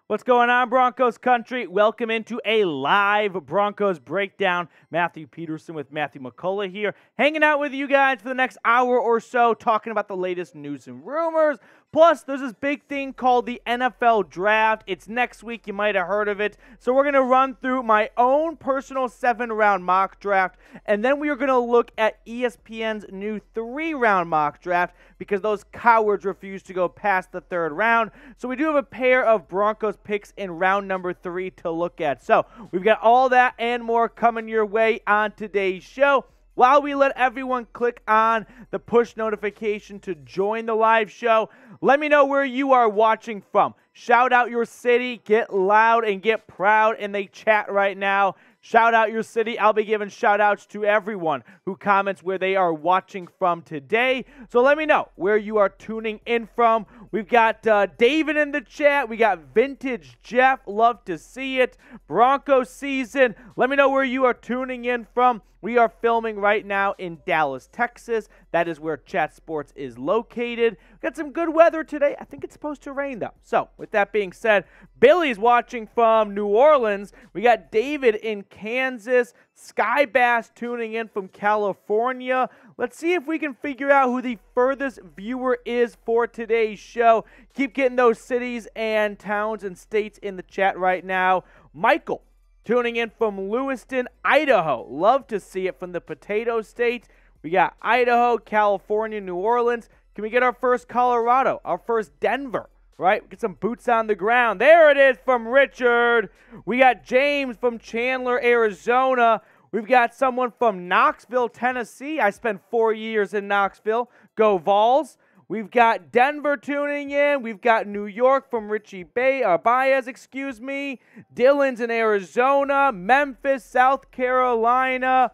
What's going on, Broncos Country? Welcome into a live Broncos Breakdown. Matthew Peterson with Matthew McCullough here, hanging out with you guys for the next hour or so, talking about the latest news and rumors. Plus, there's this big thing called the NFL Draft. It's next week. You might have heard of it. So we're going to run through my own personal 7-round mock draft, and then we are going to look at ESPN's new 3-round mock draft because those cowards refuse to go past the 3rd round. So we do have a pair of Broncos picks in round number 3 to look at. So we've got all that and more coming your way on today's show. While we let everyone click on the push notification to join the live show, let me know where you are watching from. Shout out your city, get loud and get proud in the chat right now. Shout out your city. I'll be giving shout outs to everyone who comments where they are watching from today. So let me know where you are tuning in from. We've got David in the chat. We got Vintage Jeff. Love to see it. Broncos season. Let me know where you are tuning in from. We are filming right now in Dallas, Texas. That is where Chat Sports is located. Got some good weather today. I think it's supposed to rain, though. So, with that being said, Billy's watching from New Orleans. We got David in Kansas. Sky Bass tuning in from California. Let's see if we can figure out who the furthest viewer is for today's show. Keep getting those cities and towns and states in the chat right now. Michael tuning in from Lewiston, Idaho. Love to see it from the Potato State. We got Idaho, California, New Orleans. Can we get our first Colorado, our first Denver, right? Get some boots on the ground. There it is from Richard. We got James from Chandler, Arizona. We've got someone from Knoxville, Tennessee. I spent 4 years in Knoxville. Go Vols. We've got Denver tuning in. We've got New York from Richie Baez, Dylan's in Arizona. Memphis, South Carolina.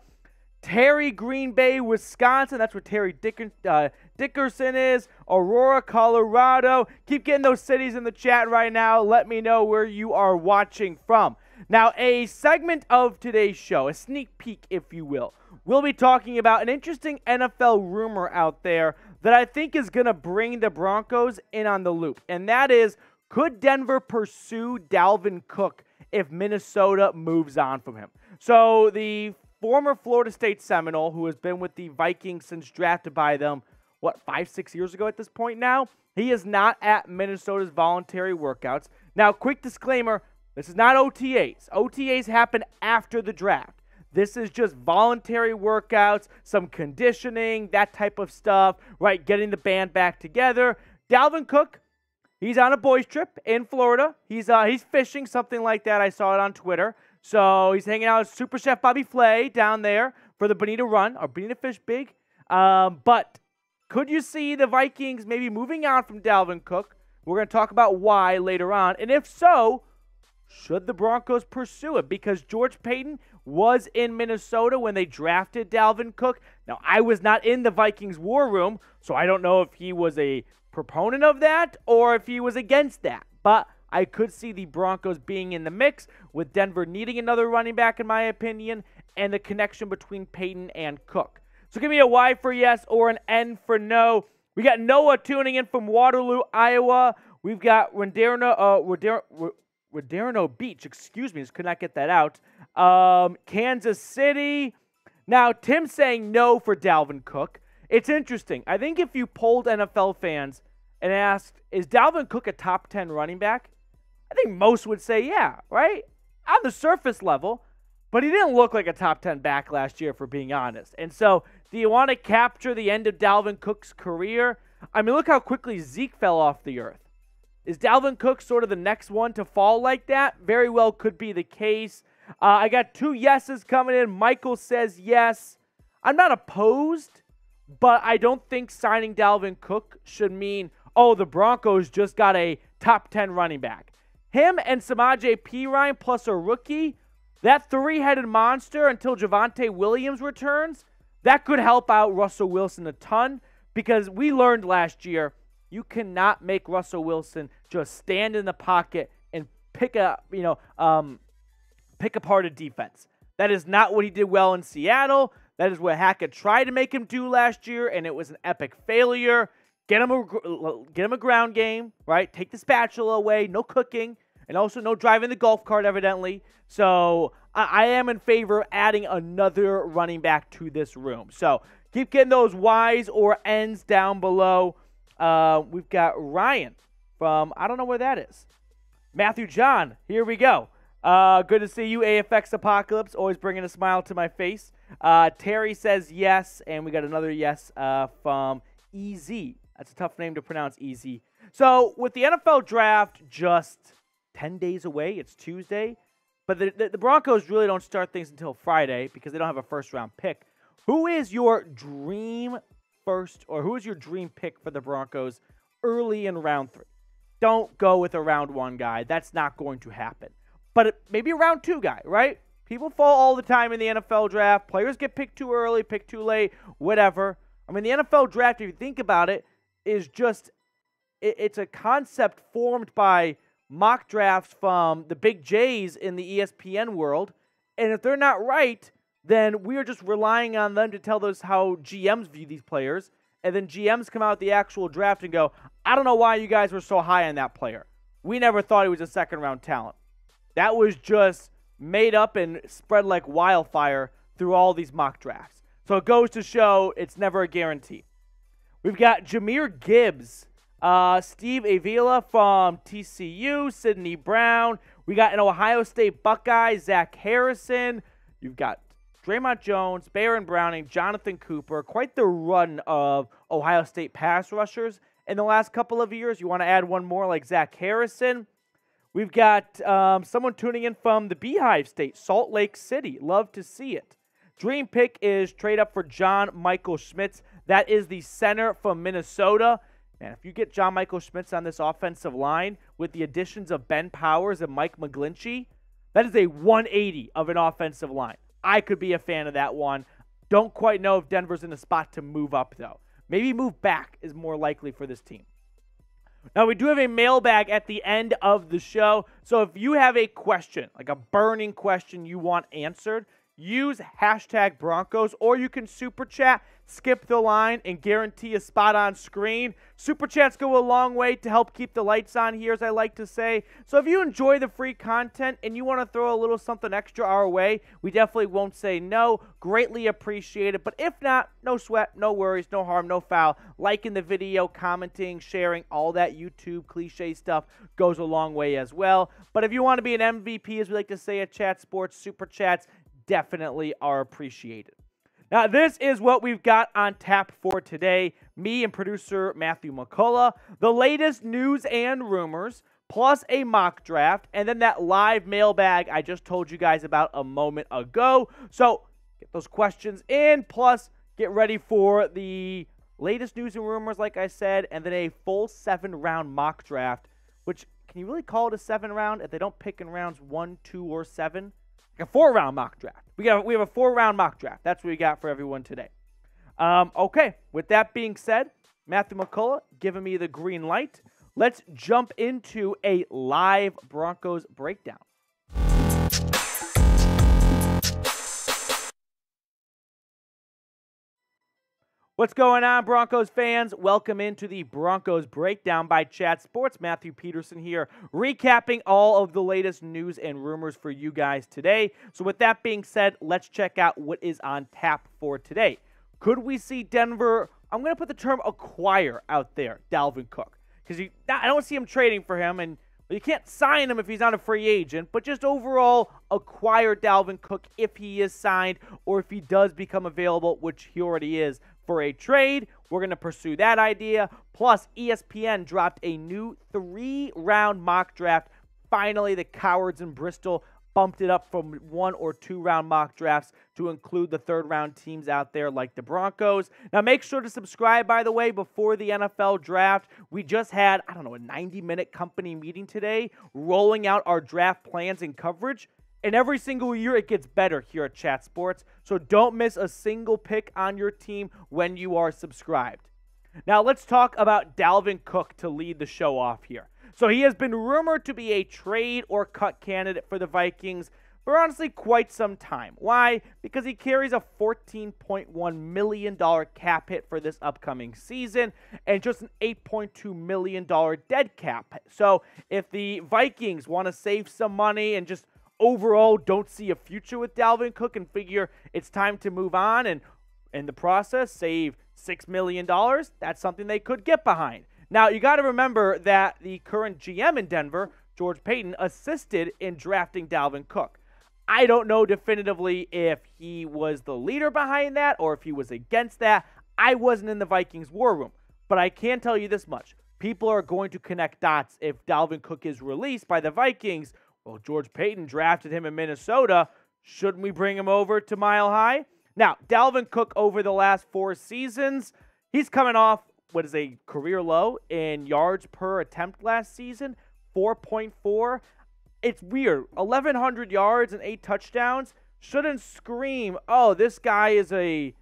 Terry, Green Bay, Wisconsin. That's where Terry Dickerson is. Aurora, Colorado. Keep getting those cities in the chat right now. Let me know where you are watching from. Now, a segment of today's show, a sneak peek, if you will. We'll be talking about an interesting NFL rumor out there that I think is going to bring the Broncos in on the loop. And that is, could Denver pursue Dalvin Cook if Minnesota moves on from him? So the former Florida State Seminole, who has been with the Vikings since drafted by them, 5-6 years ago at this point now? He is not at Minnesota's voluntary workouts. Now, quick disclaimer, this is not OTAs. OTAs happen after the draft. This is just voluntary workouts, some conditioning, that type of stuff, right? Getting the band back together. Dalvin Cook, he's on a boys trip in Florida. He's fishing, something like that. I saw it on Twitter. So he's hanging out with Super Chef Bobby Flay down there for the Bonita Run, or Bonita Fish Big. But could you see the Vikings maybe moving on from Dalvin Cook? We're going to talk about why later on. And if so, should the Broncos pursue it? Because George Paton was in Minnesota when they drafted Dalvin Cook. Now, I was not in the Vikings war room, so I don't know if he was a proponent of that or if he was against that. But I could see the Broncos being in the mix with Denver needing another running back, in my opinion, and the connection between Paton and Cook. So give me a Y for yes or an N for no. We got Noah tuning in from Waterloo, Iowa. We've got Raderno Beach, just could not get that out. Kansas City. Now, Tim's saying no for Dalvin Cook. It's interesting. I think if you polled NFL fans and asked, is Dalvin Cook a top 10 running back? I think most would say yeah, right? On the surface level. But he didn't look like a top 10 back last year, for being honest. And so, do you want to capture the end of Dalvin Cook's career? I mean, look how quickly Zeke fell off the earth. Is Dalvin Cook sort of the next one to fall like that? Very well could be the case. I got 2 yeses coming in. Michael says yes. I'm not opposed, but I don't think signing Dalvin Cook should mean, oh, the Broncos just got a top 10 running back. Him and Samaje Perine plus a rookie, that 3-headed monster until Javonte Williams returns, that could help out Russell Wilson a ton, because we learned last year you cannot make Russell Wilson just stand in the pocket and pick apart a defense. That is not what he did well in Seattle. That is what Hackett tried to make him do last year, and it was an epic failure. Get him a ground game, right? Take the spatula away, no cooking, And also no driving the golf cart, evidently. So I am in favor of adding another running back to this room. So keep getting those Y's or N's down below. We've got Ryan from, I don't know where that is. Matthew John, here we go. Good to see you, AFX Apocalypse. Always bringing a smile to my face. Terry says yes, and we got another yes from EZ. That's a tough name to pronounce, EZ. So with the NFL draft just 10 days away, it's Tuesday, but the Broncos really don't start things until Friday because they don't have a first-round pick. Who is your dream who is your dream pick for the Broncos early in round 3? Don't go with a round 1 guy. That's not going to happen. But maybe a round 2 guy, right? People fall all the time in the NFL draft. Players get picked too early, picked too late, whatever. I mean, the NFL draft, if you think about it, is just, it's a concept formed by mock drafts from the big J's in the ESPN world. And if they're not right, then we are just relying on them to tell us how GMs view these players. And then GMs come out at the actual draft and go, I don't know why you guys were so high on that player. We never thought he was a second-round talent. That was just made up and spread like wildfire through all these mock drafts. So it goes to show it's never a guarantee. We've got Jahmyr Gibbs, Steve Avila from TCU, Sidney Brown. We got an Ohio State Buckeye, Zach Harrison. You've got Draymond Jones, Baron Browning, Jonathan Cooper. Quite the run of Ohio State pass rushers in the last couple of years. You want to add one more like Zach Harrison. We've got someone tuning in from the Beehive State, Salt Lake City. Love to see it. Dream pick is trade up for John Michael Schmitz. That is the center from Minnesota. And if you get John Michael Schmitz on this offensive line with the additions of Ben Powers and Mike McGlinchey, that is a 180 of an offensive line. I could be a fan of that one. Don't quite know if Denver's in a spot to move up, though. Maybe move back is more likely for this team. Now, we do have a mailbag at the end of the show. So if you have a question, like a burning question you want answered, use hashtag Broncos, or you can super chat, skip the line, and guarantee a spot on screen. Super chats go a long way to help keep the lights on here, as I like to say. So if you enjoy the free content and you want to throw a little something extra our way, we definitely won't say no. Greatly appreciate it. But if not, no sweat, no worries, no harm, no foul. Liking the video, commenting, sharing, all that YouTube cliche stuff goes a long way as well. But if you want to be an MVP, as we like to say at Chat Sports, super chats definitely are appreciated. Now, this is what we've got on tap for today. Me and producer Matthew McCullough, the latest news and rumors, plus a mock draft, and then that live mailbag I just told you guys about a moment ago. So get those questions in, plus get ready for the latest news and rumors, like I said, and then a full 7-round mock draft, which, can you really call it a 7-round if they don't pick in rounds 1, 2, or 7? Like a 4-round mock draft. We have a 4-round mock draft. That's what we got for everyone today. Okay, with that being said, Matthew McCullough giving me the green light. Let's jump into a live Broncos breakdown. What's going on, Broncos fans? Welcome into the Broncos Breakdown by Chat Sports. Matthew Peterson here, recapping all of the latest news and rumors for you guys today. So with that being said, let's check out what is on tap for today. Could we see Denver, I'm going to put the term acquire out there, Dalvin Cook? Because I don't see him trading for him, and you can't sign him if he's not a free agent, but just overall acquire Dalvin Cook if he is signed or if he does become available, which he already is, for a trade. We're going to pursue that idea. Plus, ESPN dropped a new 3-round mock draft. Finally, the cowards in Bristol bumped it up from 1 or 2-round mock drafts to include the 3rd-round teams out there like the Broncos. Now, make sure to subscribe, by the way, before the NFL draft. We just had, a 90-minute company meeting today rolling out our draft plans and coverage. And every single year, it gets better here at Chat Sports. So don't miss a single pick on your team when you are subscribed. Now, let's talk about Dalvin Cook to lead the show off here. So he has been rumored to be a trade or cut candidate for the Vikings. for honestly quite some time. Why? Because he carries a $14.1 million cap hit for this upcoming season and just an $8.2 million dead cap. So if the Vikings want to save some money and just overall don't see a future with Dalvin Cook and figure it's time to move on and in the process save $6 million, that's something they could get behind. Now, you got to remember that the current GM in Denver, George Paton, assisted in drafting Dalvin Cook. I don't know definitively if he was the leader behind that or if he was against that. I wasn't in the Vikings war room, but I can tell you this much. People are going to connect dots if Dalvin Cook is released by the Vikings. Well, George Paton drafted him in Minnesota. Shouldn't we bring him over to Mile High? Now, Dalvin Cook over the last 4 seasons, he's coming off what is a career low in yards per attempt last season, 4.4. It's weird. 1,100 yards and 8 touchdowns shouldn't scream, oh, this guy is a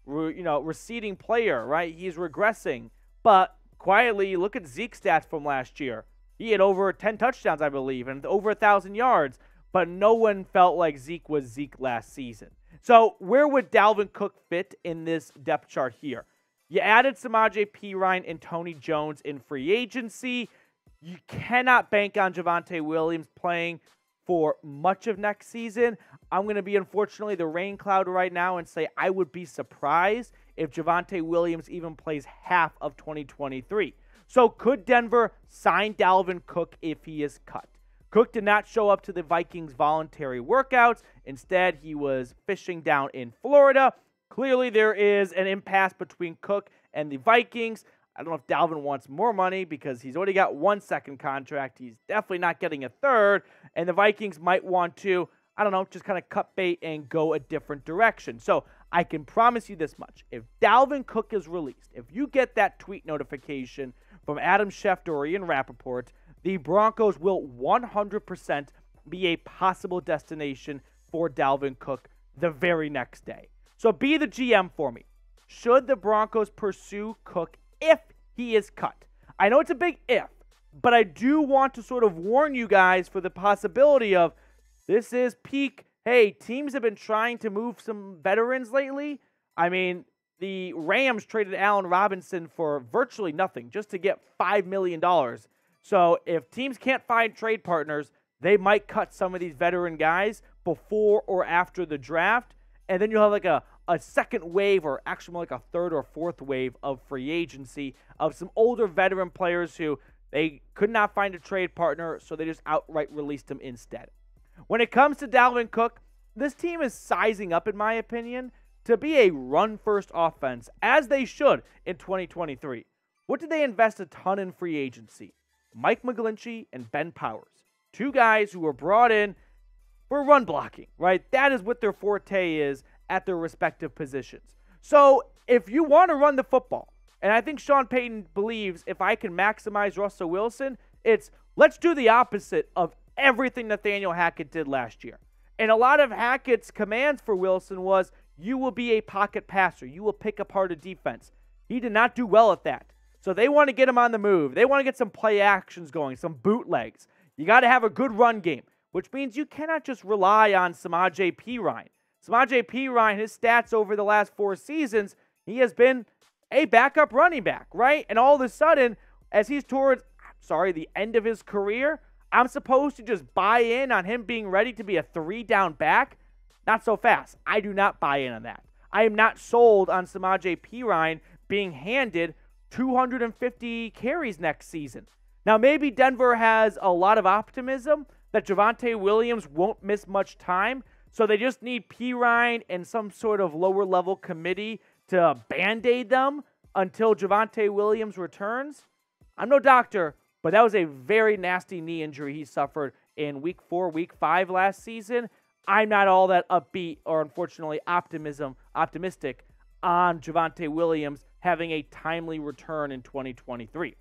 receding player, right? He's regressing. But quietly, look at Zeke's stats from last year. He had over 10 touchdowns, I believe, and over 1,000 yards. But no one felt like Zeke was Zeke last season. So where would Dalvin Cook fit in this depth chart here? You added Samaje Perine and Tony Jones in free agency. You cannot bank on Javonte Williams playing for much of next season. I'm going to be, unfortunately, the rain cloud right now and say I would be surprised if Javonte Williams even plays half of 2023. So could Denver sign Dalvin Cook if he is cut? Cook did not show up to the Vikings' voluntary workouts. Instead, he was fishing down in Florida. Clearly, there is an impasse between Cook and the Vikings. I don't know if Dalvin wants more money because he's already got 1 second contract. He's definitely not getting a third. And the Vikings might want to, I don't know, just kind of cut bait and go a different direction. So I can promise you this much. If Dalvin Cook is released, if you get that tweet notification from Adam Schefter or Ian Rappaport, the Broncos will 100% be a possible destination for Dalvin Cook the very next day. So be the GM for me. Should the Broncos pursue Cook if he is cut? I know it's a big if, but I do want to sort of warn you guys for the possibility of this is peak. Hey, teams have been trying to move some veterans lately. I mean, the Rams traded Allen Robinson for virtually nothing just to get $5 million. So if teams can't find trade partners, they might cut some of these veteran guys before or after the draft. And then you'll have like a second wave, or actually more like a third or fourth wave of free agency of some older veteran players who they could not find a trade partner, so they just outright released them instead. When it comes to Dalvin Cook, this team is sizing up, in my opinion, to be a run-first offense, as they should in 2023. What did they invest a ton in free agency? Mike McGlinchey and Ben Powers, 2 guys who were brought in for run blocking, right? That is what their forte is at their respective positions. So if you want to run the football, and I think Sean Payton believes if I can maximize Russell Wilson, it's let's do the opposite of everything Nathaniel Hackett did last year. And a lot of Hackett's commands for Wilson was, you will be a pocket passer. You will pick apart a defense. He did not do well at that. So they want to get him on the move. They want to get some play actions going, some bootlegs. You got to have a good run game, which means you cannot just rely on Samaje Perine. Samaje Perine, his stats over the last 4 seasons, he has been a backup running back, right? And all of a sudden, as he's towards, the end of his career, I'm supposed to just buy in on him being ready to be a 3-down back? Not so fast. I do not buy in on that. I am not sold on Samaje Perine being handed 250 carries next season. Now, maybe Denver has a lot of optimism that Javonte Williams won't miss much time, so they just need Perine and some sort of lower-level committee to Band-Aid them until Javonte Williams returns. I'm no doctor, but that was a very nasty knee injury he suffered in Week 4, Week 5 last season. I'm not all that upbeat or, unfortunately, optimistic on Javonte Williams having a timely return in 2023.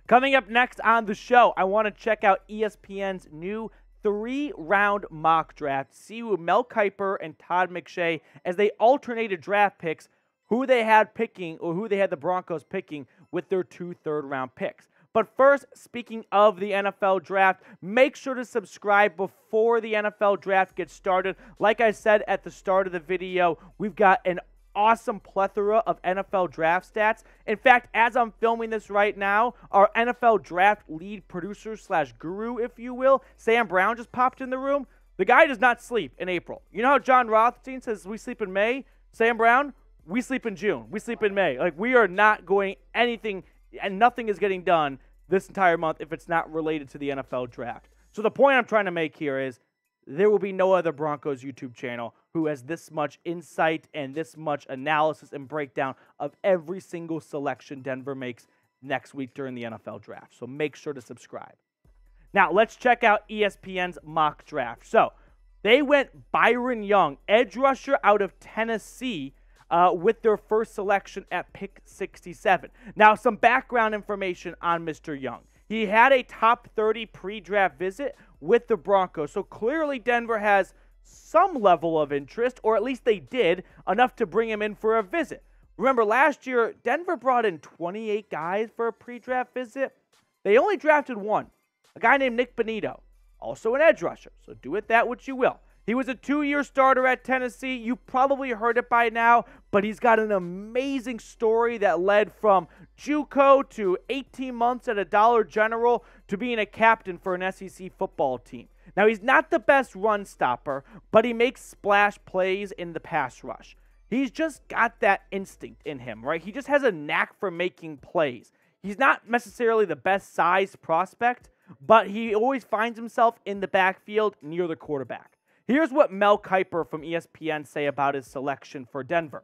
Coming up next on the show, I want to check out ESPN's new 3-round mock draft, see who Mel Kiper and Todd McShay, as they alternated draft picks, who they had picking or who they had the Broncos picking with their 2 third-round picks. But first, speaking of the NFL draft, make sure to subscribe before the NFL draft gets started. Like I said at the start of the video, we've got an awesome plethora of NFL draft stats. In fact, as I'm filming this right now, our NFL draft lead producer / guru, if you will, Sam Brown, just popped in the room. The guy does not sleep in April. You know how John Rothstein says we sleep in May? Sam Brown, we sleep in June. We sleep in May. Like, we are not going anything, and nothing is getting done this entire month if it's not related to the NFL draft. So the point I'm trying to make here is there will be no other Broncos YouTube channel who has this much insight and this much analysis and breakdown of every single selection Denver makes next week during the NFL draft. So make sure to subscribe. Now, let's check out ESPN's mock draft. So, they went Byron Young, edge rusher out of Tennessee, with their first selection at pick 67. Now, some background information on Mr. Young. He had a top 30 pre-draft visit with the Broncos, so clearly Denver has some level of interest, or at least they did, enough to bring him in for a visit. Remember, last year, Denver brought in 28 guys for a pre-draft visit. They only drafted one. A guy named Nick Bonito, also an edge rusher, so do with that what you will. He was a 2-year starter at Tennessee. You probably heard it by now, but he's got an amazing story that led from JUCO to 18 months at a Dollar General to being a captain for an SEC football team. Now, he's not the best run stopper, but he makes splash plays in the pass rush. He's just got that instinct in him, right? He just has a knack for making plays. He's not necessarily the best sized prospect, but he always finds himself in the backfield near the quarterback. Here's what Mel Kiper from ESPN say about his selection for Denver.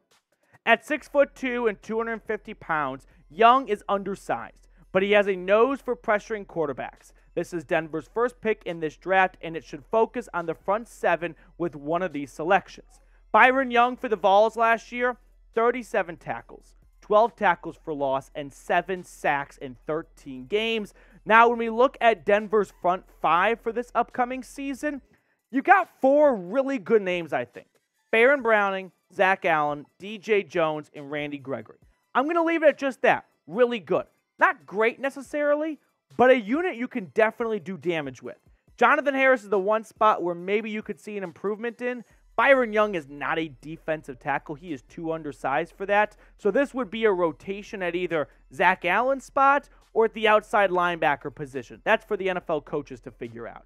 At 6'2" and 250 pounds, Young is undersized, but he has a nose for pressuring quarterbacks. This is Denver's first pick in this draft, and it should focus on the front seven with one of these selections. Byron Young for the Vols last year, 37 tackles, 12 tackles for loss, and 7 sacks in 13 games. Now, when we look at Denver's front five for this upcoming season, you got 4 really good names, I think. Baron Browning, Zach Allen, DJ Jones, and Randy Gregory. I'm going to leave it at just that. Really good. Not great necessarily, but a unit you can definitely do damage with. Jonathan Harris is the one spot where maybe you could see an improvement in. Byron Young is not a defensive tackle. He is too undersized for that. So this would be a rotation at either Zach Allen's spot or at the outside linebacker position. That's for the NFL coaches to figure out.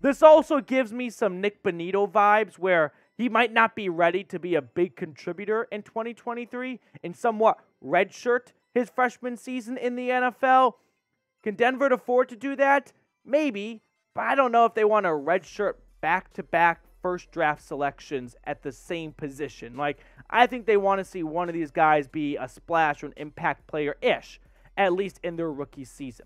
This also gives me some Nick Bonito vibes where he might not be ready to be a big contributor in 2023 and somewhat redshirt his freshman season in the NFL. Can Denver afford to do that? Maybe, but I don't know if they want to redshirt back-to-back first draft selections at the same position. Like, I think they want to see one of these guys be a splash or an impact player-ish, at least in their rookie season.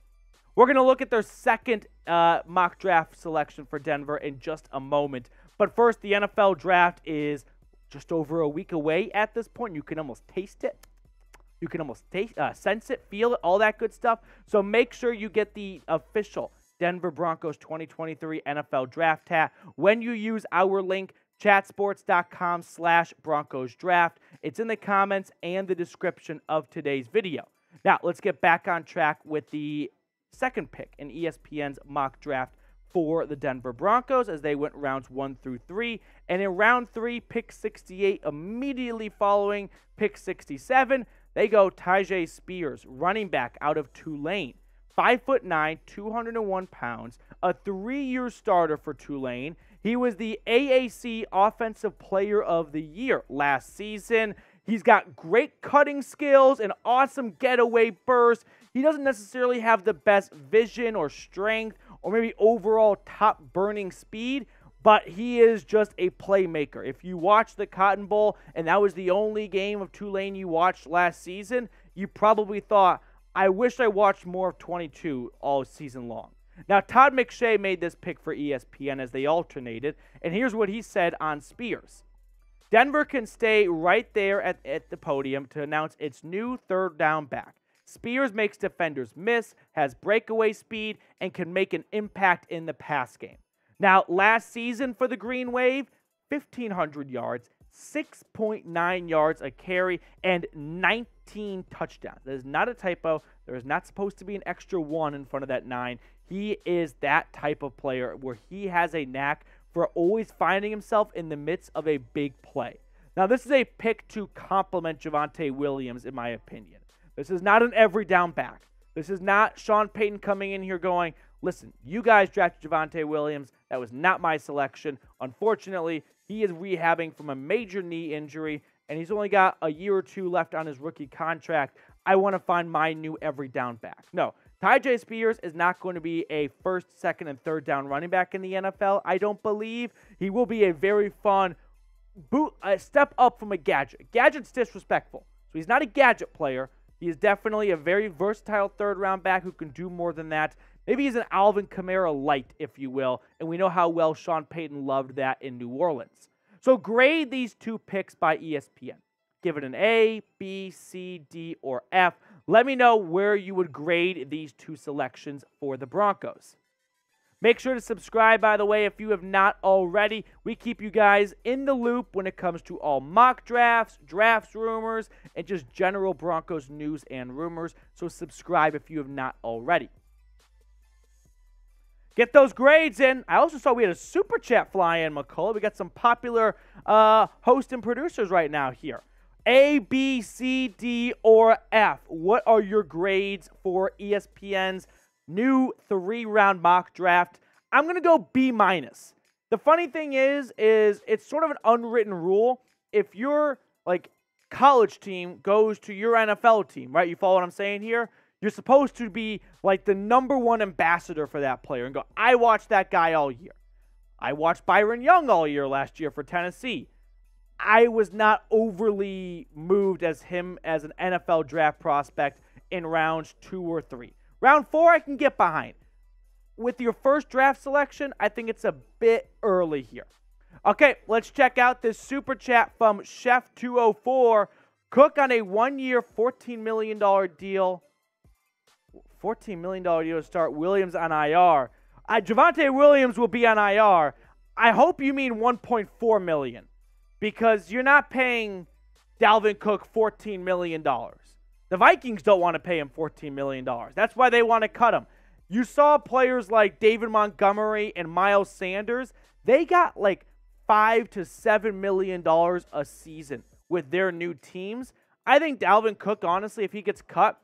We're going to look at their second mock draft selection for Denver in just a moment. But first, the NFL draft is just over a week away at this point. You can almost taste it. You can almost sense it, feel it, all that good stuff. So make sure you get the official Denver Broncos 2023 NFL Draft Hat when you use our link, chatsports.com/Broncos Draft. It's in the comments and the description of today's video. Now, let's get back on track with the second pick in ESPN's mock draft for the Denver Broncos as they went rounds 1 through 3. And in round 3, pick 68, immediately following pick 67, they go Tyjae Spears, running back out of Tulane. 5'9", 201 pounds, a 3-year starter for Tulane. He was the AAC Offensive Player of the Year last season. He's got great cutting skills, an awesome getaway burst. He doesn't necessarily have the best vision or strength or maybe overall top burning speed, but he is just a playmaker. If you watch the Cotton Bowl and that was the only game of Tulane you watched last season, you probably thought, I wish I watched more of 22 all season long. Now, Todd McShay made this pick for ESPN as they alternated, and here's what he said on Spears. Denver can stay right there at the podium to announce its new third down back. Spears makes defenders miss, has breakaway speed, and can make an impact in the pass game. Now, last season for the Green Wave, 1,500 yards, 6.9 yards a carry, and 19 touchdowns. That is not a typo. There is not supposed to be an extra 1 in front of that 9. He is that type of player where he has a knack for always finding himself in the midst of a big play. Now, this is a pick to complement Javonte Williams, in my opinion. This is not an every down back. This is not Sean Payton coming in here going, listen, you guys drafted Javonte Williams. That was not my selection. Unfortunately, he is rehabbing from a major knee injury, and he's only got a year or 2 left on his rookie contract. I want to find my new every down back. No, Tyjae Spears is not going to be a first, second, and third down running back in the NFL, I don't believe. He will be a very fun step up from a gadget. Gadget's disrespectful, so he's not a gadget player. He is definitely a very versatile third-round back who can do more than that. Maybe he's an Alvin Kamara light, if you will, and we know how well Sean Payton loved that in New Orleans. So grade these 2 picks by ESPN. Give it an A, B, C, D, or F. Let me know where you would grade these 2 selections for the Broncos. Make sure to subscribe, by the way, if you have not already. We keep you guys in the loop when it comes to all mock drafts, rumors, and just general Broncos news and rumors. So subscribe if you have not already. Get those grades in. I also saw we had a super chat fly in, McCullough. We got some popular hosts and producers right now here. A, B, C, D, or F. What are your grades for ESPN's new 3-round mock draft? I'm going to go B-. The funny thing is it's sort of an unwritten rule. If your college team goes to your NFL team, right? You follow what I'm saying here? You're supposed to be like the #1 ambassador for that player and go, I watched that guy all year. I watched Byron Young all year last year for Tennessee. I was not overly moved as him as an NFL draft prospect in rounds 2 or 3. Round 4, I can get behind. With your first draft selection, I think it's a bit early here. Okay, let's check out this super chat from Chef204. Cook on a 1-year, $14 million deal. $14 million deal to start. Williams on IR. Javonte Williams will be on IR. I hope you mean $1.4 million, because you're not paying Dalvin Cook $14 million. The Vikings don't want to pay him $14 million. That's why they want to cut him. You saw players like David Montgomery and Miles Sanders. They got like $5 to $7 million a season with their new teams. I think Dalvin Cook, honestly, if he gets cut,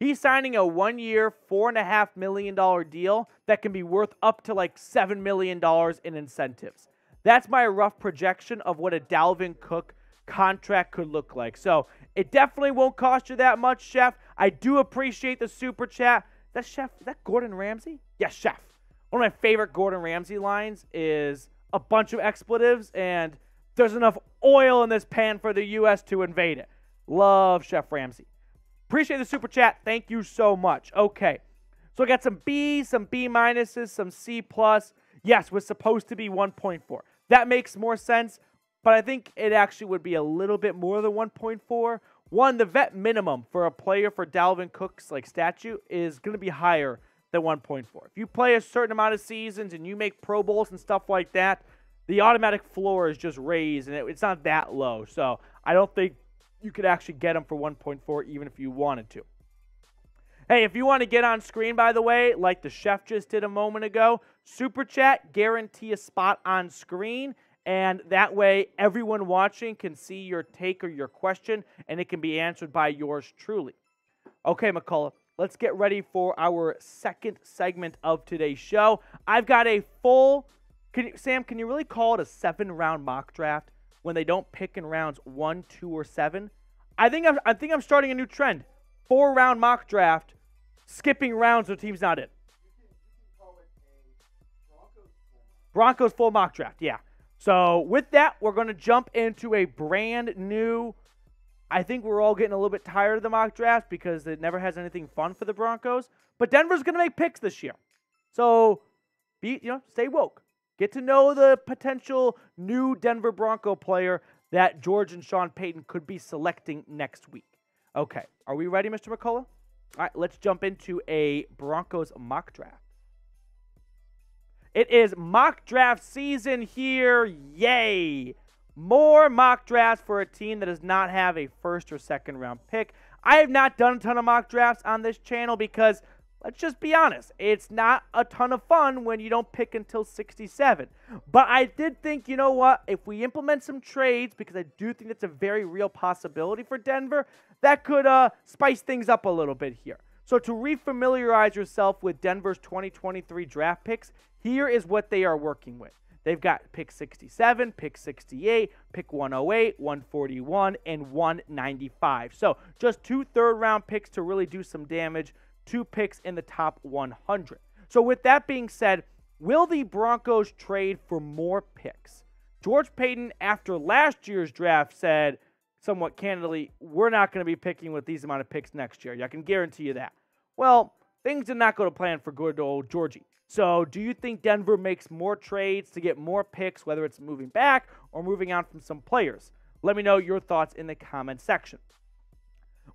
he's signing a 1-year, $4.5 million deal that can be worth up to like $7 million in incentives. That's my rough projection of what a Dalvin Cook contract could look like. So it definitely won't cost you that much, Chef. I do appreciate the super chat. Is that Gordon Ramsay? Yes, Chef. One of my favorite Gordon Ramsay lines is a bunch of expletives and there's enough oil in this pan for the U.S. to invade it. Love Chef Ramsay. Appreciate the super chat. Thank you so much. Okay. So I got some B's, some B minuses, some C plus. Yes, was supposed to be 1.4. That makes more sense, but I think it actually would be a little bit more than 1.4. One, the vet minimum for a player for Dalvin Cook's statute is going to be higher than 1.4. If you play a certain amount of seasons and you make Pro Bowls and stuff like that, the automatic floor is just raised, and it's not that low. So I don't think you could actually get him for 1.4 even if you wanted to. Hey, if you want to get on screen, by the way, like the Chef just did a moment ago, Super Chat, guarantee a spot on screen. And that way, everyone watching can see your take or your question, and it can be answered by yours truly. Okay, McCullough, let's get ready for our second segment of today's show. I've got a full... Sam, can you really call it a 7-round mock draft when they don't pick in rounds 1, 2, or 7? I think I'm starting a new trend. 4-round mock draft, skipping rounds the team's not in. You can call it a Broncos full mock draft, yeah. So with that, we're going to jump into a brand new, I think we're all getting a little bit tired of the mock draft because it never has anything fun for the Broncos. But Denver's going to make picks this year. So stay woke. Get to know the potential new Denver Bronco player that George and Sean Payton could be selecting next week. Okay, are we ready, Mr. McCullough? All right, let's jump into a Broncos mock draft. It is mock draft season here. Yay! more mock drafts for a team that does not have a first or second round pick. I have not done a ton of mock drafts on this channel because, let's just be honest, it's not a ton of fun when you don't pick until 67. But I did think, you know what, if we implement some trades, because I do think it's a very real possibility for Denver, that could spice things up a little bit here. So to refamiliarize yourself with Denver's 2023 draft picks, here is what they are working with. They've got pick 67, pick 68, pick 108, 141, and 195. So just 2 third-round picks to really do some damage, 2 picks in the top 100. So with that being said, will the Broncos trade for more picks? George Paton, after last year's draft, said, somewhat candidly, we're not going to be picking with these amount of picks next year. I can guarantee you that. Well, things did not go to plan for good old Georgie. So do you think Denver makes more trades to get more picks, whether it's moving back or moving on from some players? Let me know your thoughts in the comment section.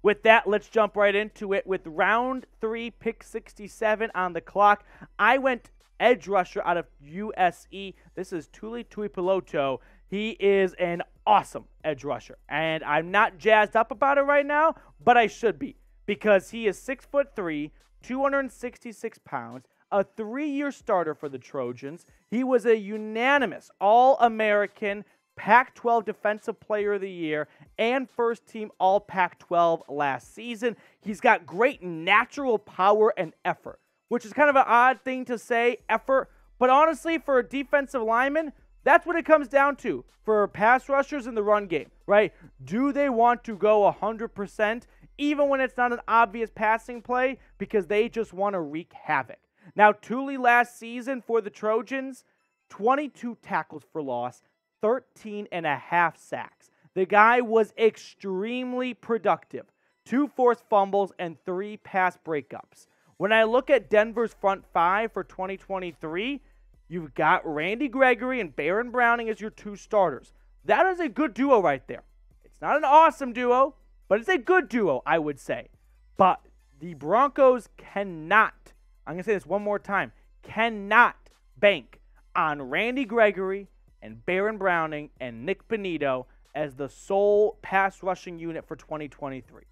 With that, let's jump right into it. With round 3, pick 67 on the clock, I went edge rusher out of USC. This is Tuipulotu. He is an awesome edge rusher, and I'm not jazzed up about it right now, but I should be, because he is 6'3", 266 pounds, a 3-year starter for the Trojans. He was a unanimous All-American Pac-12 Defensive Player of the Year and first-team All-Pac-12 last season. He's got great natural power and effort, which is kind of an odd thing to say, effort, but honestly, for a defensive lineman, that's what it comes down to for pass rushers in the run game, right? Do they want to go 100% even when it's not an obvious passing play because they just want to wreak havoc? Now, Tuli last season for the Trojans, 22 tackles for loss, 13.5 sacks. The guy was extremely productive. 2 forced fumbles and 3 pass breakups. When I look at Denver's front 5 for 2023, you've got Randy Gregory and Baron Browning as your 2 starters. That is a good duo right there. It's not an awesome duo, but it's a good duo, I would say. But the Broncos cannot, I'm going to say this one more time, cannot bank on Randy Gregory and Baron Browning and Nick Benito as the sole pass rushing unit for 2023.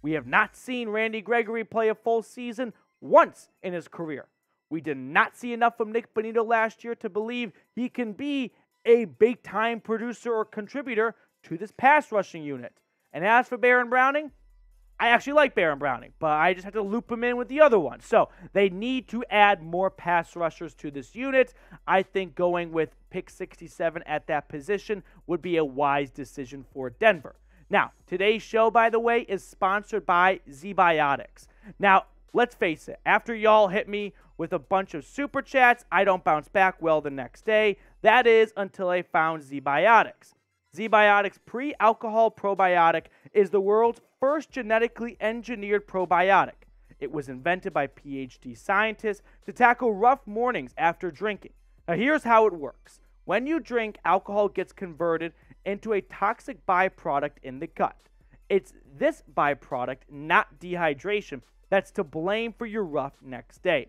We have not seen Randy Gregory play a full season once in his career. We did not see enough from Nick Benito last year to believe he can be a big-time producer or contributor to this pass rushing unit. And as for Baron Browning, I actually like Baron Browning, but I just have to loop him in with the other one. So they need to add more pass rushers to this unit. I think going with pick 67 at that position would be a wise decision for Denver. Now, today's show, by the way, is sponsored by ZBiotics. Now, let's face it, after y'all hit me with a bunch of super chats, I don't bounce back well the next day. That is until I found ZBiotics. ZBiotics Pre-Alcohol Probiotic is the world's first genetically engineered probiotic. It was invented by PhD scientists to tackle rough mornings after drinking. Now here's how it works. When you drink, alcohol gets converted into a toxic byproduct in the gut. It's this byproduct, not dehydration, that's to blame for your rough next day.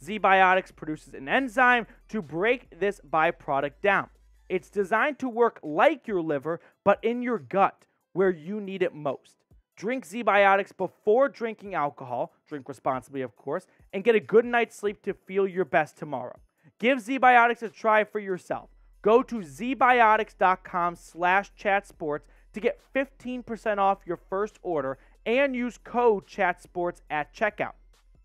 ZBiotics produces an enzyme to break this byproduct down. It's designed to work like your liver, but in your gut, where you need it most. Drink ZBiotics before drinking alcohol, drink responsibly of course, and get a good night's sleep to feel your best tomorrow. Give ZBiotics a try for yourself. Go to zbiotics.com/chatsports to get 15% off your first order and use code CHATSPORTS at checkout.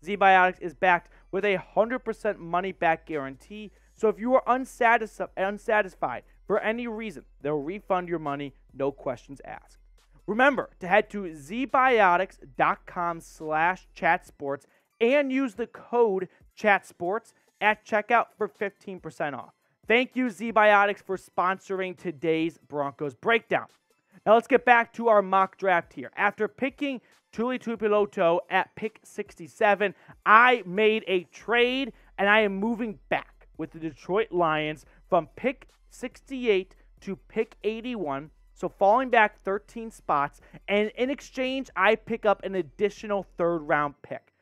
ZBiotics is backed with a 100% money-back guarantee, so if you are unsatisfied for any reason, they'll refund your money, no questions asked. Remember to head to zbiotics.com/chatsports and use the code CHATSPORTS at checkout for 15% off. Thank you, ZBiotics, for sponsoring today's Broncos Breakdown. Now let's get back to our mock draft here. After picking Tuipulotu at pick 67, I made a trade, and I am moving back with the Detroit Lions from pick 68 to pick 81, so falling back 13 spots, and in exchange, I pick up an additional third-round pick.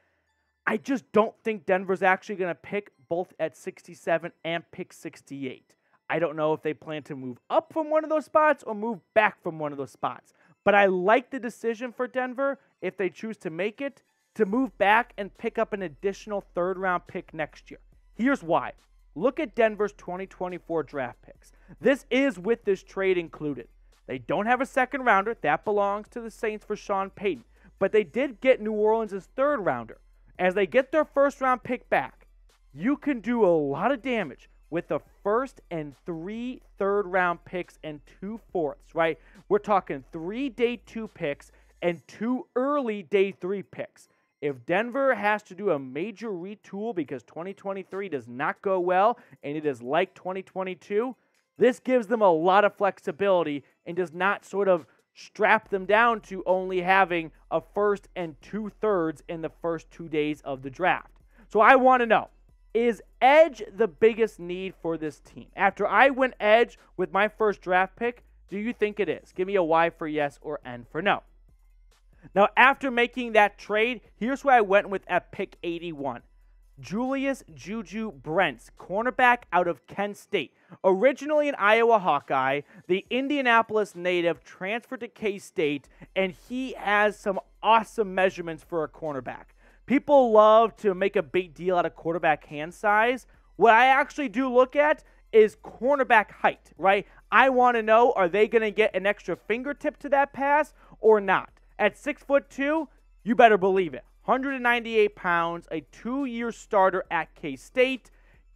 I just don't think Denver's actually going to pick both at 67 and pick 68. I don't know if they plan to move up from one of those spots or move back from one of those spots. But I like the decision for Denver, if they choose to make it, to move back and pick up an additional third-round pick next year. Here's why. Look at Denver's 2024 draft picks. This is with this trade included. They don't have a second rounder. That belongs to the Saints for Sean Payton. But they did get New Orleans' third rounder. As they get their first-round pick back, you can do a lot of damage with the first and 3 third-round picks and 2 fourths, right? We're talking 3 day 2 picks and 2 early day 3 picks. If Denver has to do a major retool because 2023 does not go well and it is like 2022, this gives them a lot of flexibility and does not sort of strap them down to only having a first and 2 thirds in the first 2 days of the draft. So I want to know, is edge the biggest need for this team? After I went edge with my first draft pick, do you think it is? Give me a Y for yes or N for no. Now, after making that trade, here's where I went with at pick 81. Julius Juju Brents, cornerback out of Kent State. Originally an Iowa Hawkeye, the Indianapolis native transferred to K-State, and he has some awesome measurements for a cornerback. People love to make a big deal out of quarterback hand size. What I actually do look at is cornerback height, right? I want to know, are they going to get an extra fingertip to that pass or not? At 6'2", you better believe it. 198 pounds, a 2-year starter at K-State.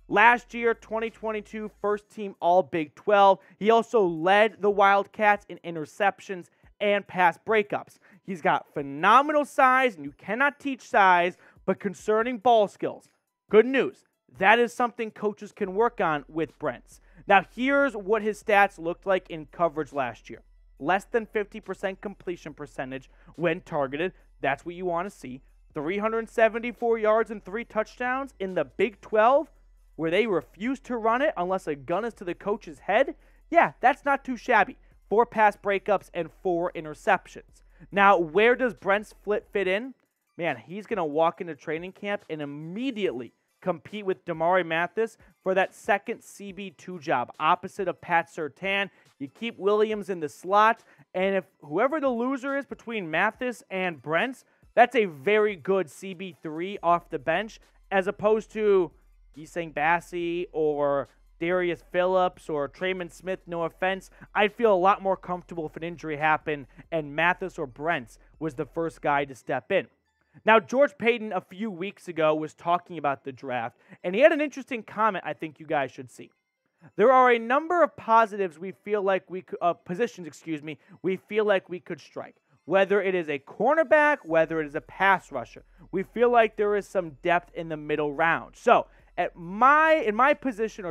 Last year, 2022, first team All Big 12. He also led the Wildcats in interceptions and pass breakups. He's got phenomenal size, and you cannot teach size, but concerning ball skills, good news. That is something coaches can work on with Brents. Now, here's what his stats looked like in coverage last year. Less than 50% completion percentage when targeted. That's what you want to see. 374 yards and 3 touchdowns in the Big 12, where they refuse to run it unless a gun is to the coach's head. Yeah, that's not too shabby. 4 pass breakups and 4 interceptions. Now, where does Brent's fit in? Man, he's going to walk into training camp and immediately compete with Damari Mathis for that second CB2 job, opposite of Pat Surtain. You keep Williams in the slot, and if whoever the loser is between Mathis and Brents, that's a very good CB3 off the bench, as opposed to Gisang Bassi or Darius Phillips or Trayman Smith, no offense. I'd feel a lot more comfortable if an injury happened and Mathis or Brents was the first guy to step in. Now, George Paton a few weeks ago was talking about the draft, and he had an interesting comment I think you guys should see. There are a number of positives we feel like we could, we feel like we could strike. Whether it is a cornerback, whether it is a pass rusher, we feel like there is some depth in the middle round. So, in my prediction,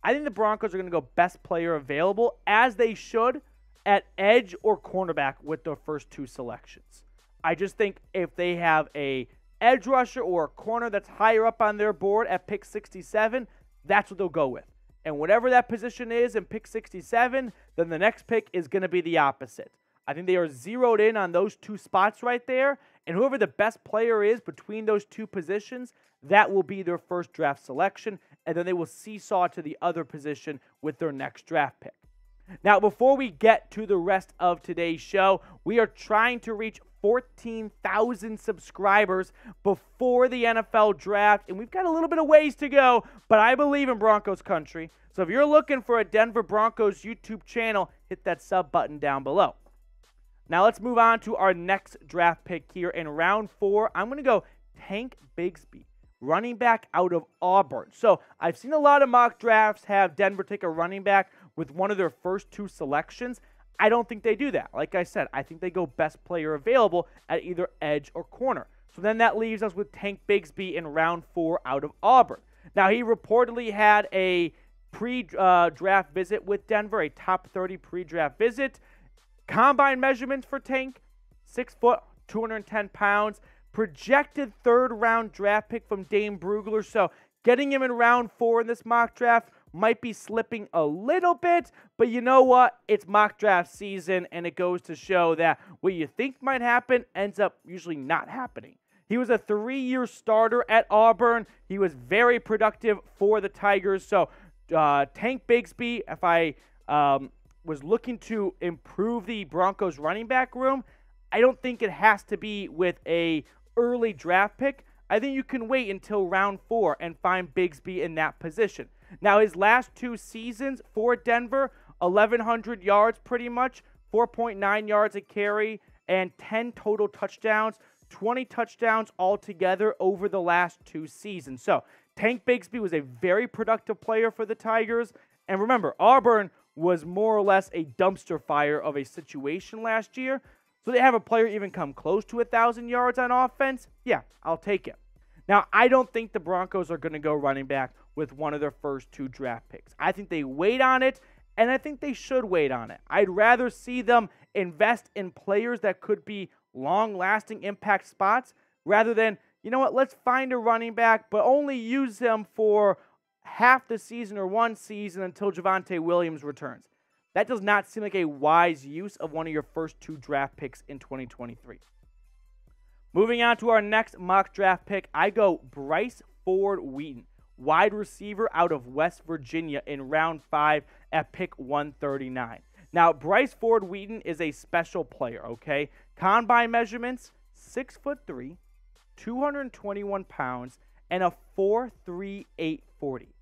I think the Broncos are going to go best player available, as they should, at edge or cornerback with their first 2 selections. I just think if they have a edge rusher or a corner that's higher up on their board at pick 67, that's what they'll go with. And whatever that position is in pick 67, then the next pick is going to be the opposite. I think they are zeroed in on those 2 spots right there, and whoever the best player is between those 2 positions, that will be their first draft selection, and then they will seesaw to the other position with their next draft pick. Now, before we get to the rest of today's show, we are trying to reach 14,000 subscribers before the NFL draft, and we've got a little bit of ways to go, but I believe in Broncos Country. So if you're looking for a Denver Broncos YouTube channel, hit that sub button down below. Now let's move on to our next draft pick here in round 4. I'm going to go Tank Bigsby, running back out of Auburn. So I've seen a lot of mock drafts have Denver take a running back with one of their first 2 selections. I don't think they do that. Like I said, I think they go best player available at either edge or corner. So then that leaves us with Tank Bigsby in round 4 out of Auburn. Now, he reportedly had a pre-draft visit with Denver, a top 30 pre-draft visit. Combine measurements for Tank, 6 foot, 210 pounds. Projected 3rd-round draft pick from Dane Brugler. So getting him in round 4 in this mock draft might be slipping a little bit, but you know what? It's mock draft season, and it goes to show that what you think might happen ends up usually not happening. He was a 3-year starter at Auburn. He was very productive for the Tigers. So Tank Bigsby, if I was looking to improve the Broncos running back room, I don't think it has to be with a early draft pick. I think you can wait until round 4 and find Bigsby in that position. Now, his last 2 seasons for Denver, 1,100 yards pretty much, 4.9 yards a carry, and 10 total touchdowns, 20 touchdowns altogether over the last 2 seasons. So, Tank Bigsby was a very productive player for the Tigers. And remember, Auburn was more or less a dumpster fire of a situation last year. So they have a player even come close to 1,000 yards on offense. Yeah, I'll take it. Now, I don't think the Broncos are going to go running back with one of their first 2 draft picks. I think they wait on it, and I think they should wait on it. I'd rather see them invest in players that could be long-lasting impact spots rather than, you know what, let's find a running back, but only use them for half the season or 1 season until Javonte Williams returns. That does not seem like a wise use of one of your first 2 draft picks in 2023. Moving on to our next mock draft pick, I go Bryce Ford-Wheaton, wide receiver out of West Virginia in round 5 at pick 139. Now, Bryce Ford-Wheaton is a special player, okay? Combine measurements, 6'3", 221 pounds, and a 4.38 40.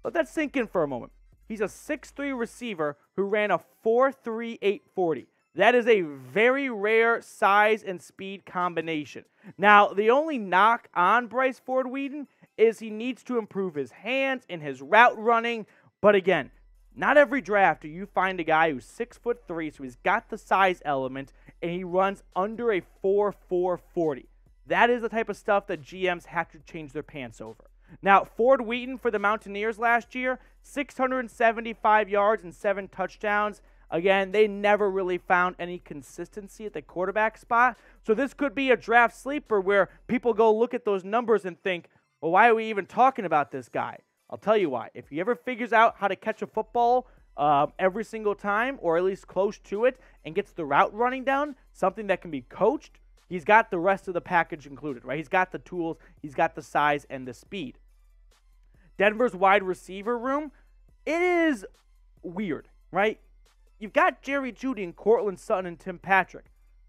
Let that sink in for a moment. He's a 6'3" receiver who ran a 4.38 40. That is a very rare size and speed combination. Now, the only knock on Bryce Ford-Wheaton is he needs to improve his hands and his route running. But again, not every draft do you find a guy who's 6'3", so he's got the size element, and he runs under a 4.4 40. That is the type of stuff that GMs have to change their pants over. Now, Ford-Wheaton for the Mountaineers last year, 675 yards and 7 touchdowns. Again, they never really found any consistency at the quarterback spot. So this could be a draft sleeper where people go look at those numbers and think, well, why are we even talking about this guy? I'll tell you why. If he ever figures out how to catch a football every single time, or at least close to it, and gets the route running down, something that can be coached, he's got the rest of the package included, right? He's got the tools, he's got the size and the speed. Denver's wide receiver room, it is weird, right? You've got Jerry Jeudy and Courtland Sutton and Tim Patrick.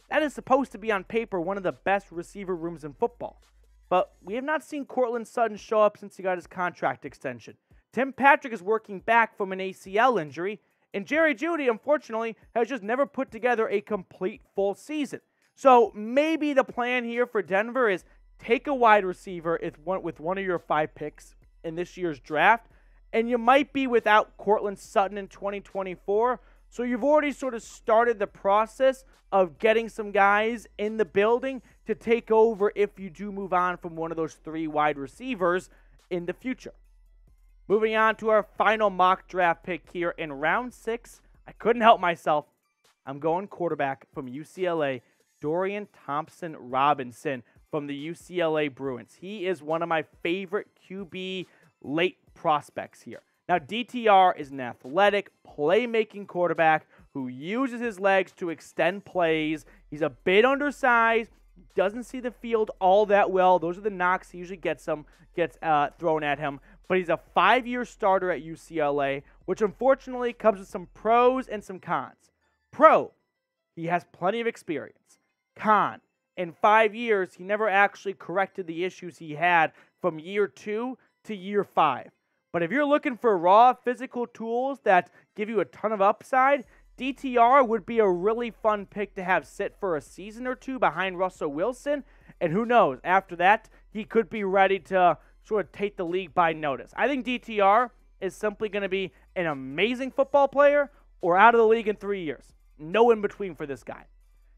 That is supposed to be on paper one of the best receiver rooms in football. But we have not seen Courtland Sutton show up since he got his contract extension. Tim Patrick is working back from an ACL injury, and Jerry Jeudy, unfortunately, has just never put together a complete full season. So maybe the plan here for Denver is take a wide receiver with one of your 5 picks in this year's draft, and you might be without Courtland Sutton in 2024. So you've already sort of started the process of getting some guys in the building to take over if you do move on from one of those 3 wide receivers in the future. Moving on to our final mock draft pick here in round 6. I couldn't help myself. I'm going quarterback from UCLA, Dorian Thompson-Robinson from the UCLA Bruins. He is one of my favorite QB late prospects here. Now, DTR is an athletic, playmaking quarterback who uses his legs to extend plays. He's a bit undersized, doesn't see the field all that well. Those are the knocks he usually gets thrown at him. But he's a 5-year starter at UCLA, which unfortunately comes with some pros and some cons. Pro, he has plenty of experience. Con, in 5 years, he never actually corrected the issues he had from year 2 to year 5. But if you're looking for raw physical tools that give you a ton of upside, DTR would be a really fun pick to have sit for a season or 2 behind Russell Wilson. And who knows, after that, he could be ready to sort of take the league by notice. I think DTR is simply going to be an amazing football player or out of the league in 3 years. No in between for this guy.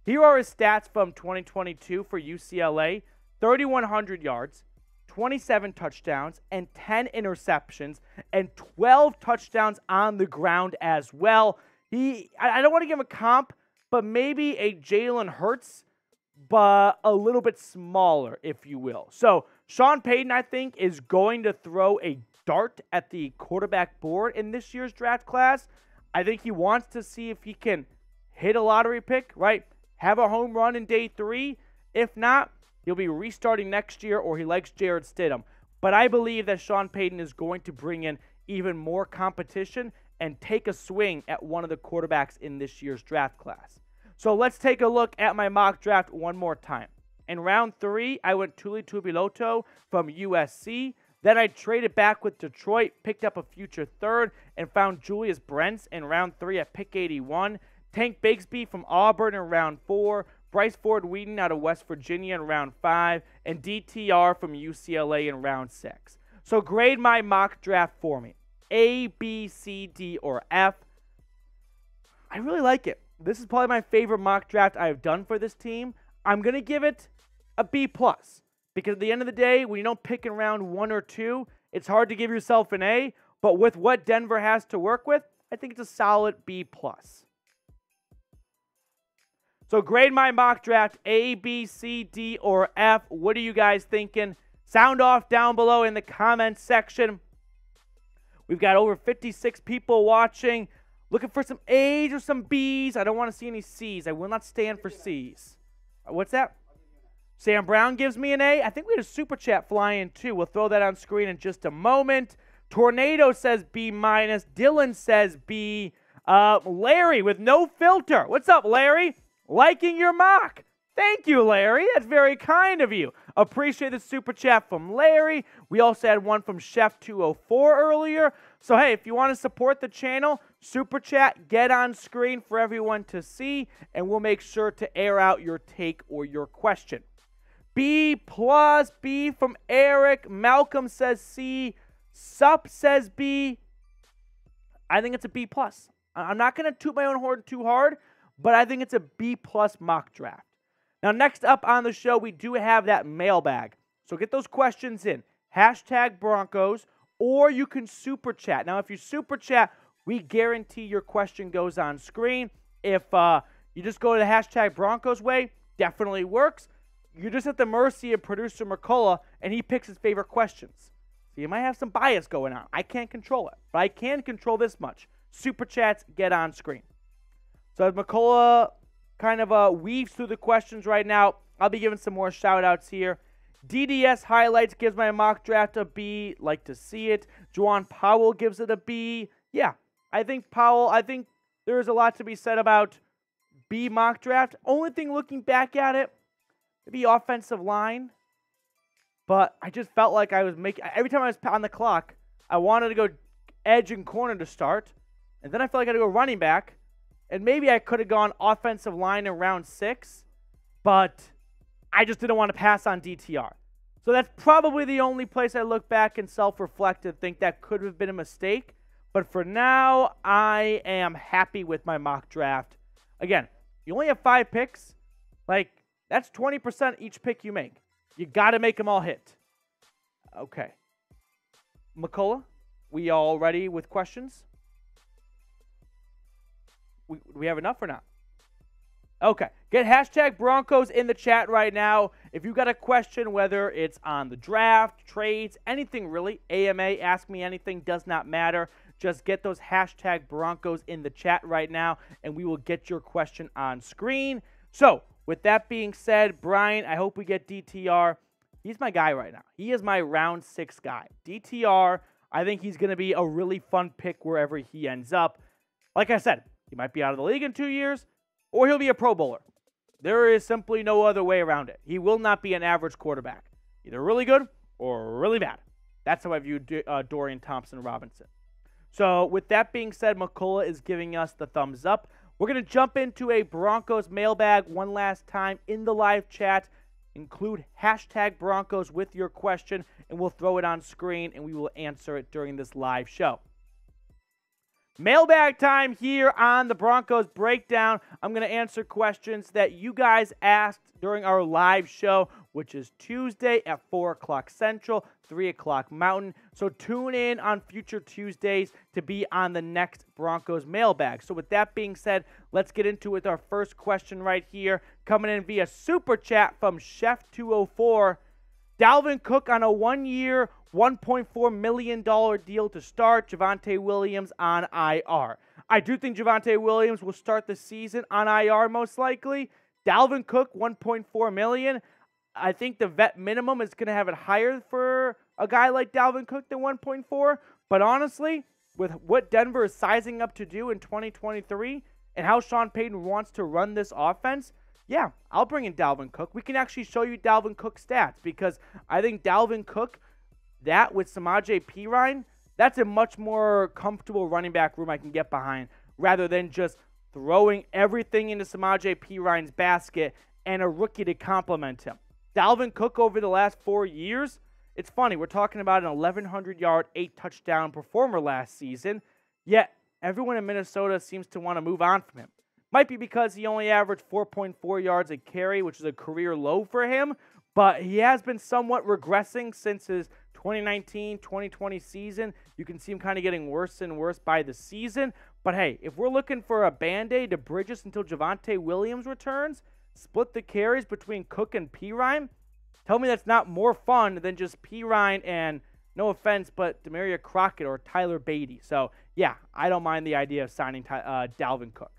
Here are his stats from 2022 for UCLA. 3,100 yards, 27 touchdowns, and 10 interceptions, and 12 touchdowns on the ground as well. I don't want to give him a comp, but maybe a Jalen Hurts, but a little bit smaller, if you will. So Sean Payton, I think, is going to throw a dart at the quarterback board in this year's draft class. I think he wants to see if he can hit a lottery pick, right? Have a home run in day 3. If not, he'll be restarting next year or he likes Jarrett Stidham. But I believe that Sean Payton is going to bring in even more competition and take a swing at one of the quarterbacks in this year's draft class. So let's take a look at my mock draft one more time. In round 3, I went Tuipulotu from USC. Then I traded back with Detroit, picked up a future third, and found Julius Brents in round 3 at pick 81. Tank Bigsby from Auburn in round 4. Bryce Ford-Wheaton out of West Virginia in round 5. And DTR from UCLA in round 6. So grade my mock draft for me. A, B, C, D, or F. I really like it. This is probably my favorite mock draft I have done for this team. I'm going to give it a B+. Because at the end of the day, when you don't pick in round 1 or 2, it's hard to give yourself an A. But with what Denver has to work with, I think it's a solid B+. So grade my mock draft A, B, C, D, or F. What are you guys thinking? Sound off down below in the comments section. We've got over 56 people watching. Looking for some A's or some B's. I don't want to see any C's. I will not stand for C's. What's that? Sam Brown gives me an A. I think we had a super chat flying too. We'll throw that on screen in just a moment. Tornado says B-. Dylan says B. Larry with no filter. What's up, Larry? Liking your mock. Thank you, Larry. That's very kind of you. Appreciate the super chat from Larry. We also had one from Chef204 earlier. So, hey, if you want to support the channel, super chat, get on screen for everyone to see, and we'll make sure to air out your take or your question. B+, B from Eric. Malcolm says C. Sup says B. I think it's a B+. I'm not going to toot my own horn too hard, but I think it's a B+ mock draft. Now, next up on the show, we do have that mailbag. So get those questions in. Hashtag Broncos, or you can super chat. Now, if you super chat, we guarantee your question goes on screen. If you just go to the hashtag Broncos way, definitely works. You're just at the mercy of producer McCullough, and he picks his favorite questions. So you might have some bias going on. I can't control it, but I can control this much. Super chats get on screen. So as McCullough kind of weaves through the questions right now, I'll be giving some more shout-outs here. DDS Highlights gives my mock draft a B. Like to see it. Juwan Powell gives it a B. Yeah, I think there is a lot to be said about B mock draft. Only thing looking back at it, maybe offensive line. But I just felt like I was making, every time I was on the clock, I wanted to go edge and corner to start. And then I felt like I had to go running back. And maybe I could have gone offensive line in round 6, but I just didn't want to pass on DTR. So that's probably the only place I look back and self-reflect and think that could have been a mistake. But for now, I am happy with my mock draft. Again, you only have 5 picks. Like, that's 20% each pick you make. You got to make them all hit. Okay. McCullough, we all ready with questions? We have enough or not? Okay. Get hashtag Broncos in the chat right now. If you got a question, whether it's on the draft, trades, anything really, AMA, ask me anything, does not matter. Just get those hashtag Broncos in the chat right now, and we will get your question on screen. So, with that being said, Brian, I hope we get DTR. He's my guy right now. He is my round 6 guy. DTR, I think he's going to be a really fun pick wherever he ends up. Like I said, he might be out of the league in 2 years, or he'll be a Pro Bowler. There is simply no other way around it. He will not be an average quarterback. Either really good or really bad. That's how I view Dorian Thompson-Robinson. So with that being said, McCullough is giving us the thumbs up. We're going to jump into a Broncos mailbag one last time in the live chat. Include hashtag Broncos with your question, and we'll throw it on screen, and we will answer it during this live show. Mailbag time here on the Broncos Breakdown. I'm going to answer questions that you guys asked during our live show, which is Tuesday at 4 o'clock Central, 3 o'clock Mountain. So tune in on future Tuesdays to be on the next Broncos mailbag. So with that being said, let's get into it with our first question right here. Coming in via Super Chat from Chef204. Dalvin Cook on a 1-year, $1.4 million deal to start. Javonte Williams on IR. I do think Javonte Williams will start the season on IR most likely. Dalvin Cook, $1.4 million. I think the vet minimum is going to have it higher for a guy like Dalvin Cook than 1.4. But honestly, with what Denver is sizing up to do in 2023 and how Sean Payton wants to run this offense, yeah, I'll bring in Dalvin Cook. We can actually show you Dalvin Cook stats because I think Dalvin Cook, that with Samaje Perine, that's a much more comfortable running back room I can get behind rather than just throwing everything into Samaje Perine's basket and a rookie to complement him. Dalvin Cook over the last 4 years, it's funny, we're talking about an 1,100-yard, 8-touchdown performer last season, yet everyone in Minnesota seems to want to move on from him. Might be because he only averaged 4.4 yards a carry, which is a career low for him, but he has been somewhat regressing since his 2019-2020 season. You can see him kind of getting worse and worse by the season. But hey, if we're looking for a Band-Aid to bridge us until Javonte Williams returns, split the carries between Cook and Perine, tell me that's not more fun than just Perine and, no offense, but Demaria Crockett or Tyler Beatty. So, yeah, I don't mind the idea of signing Dalvin Cook.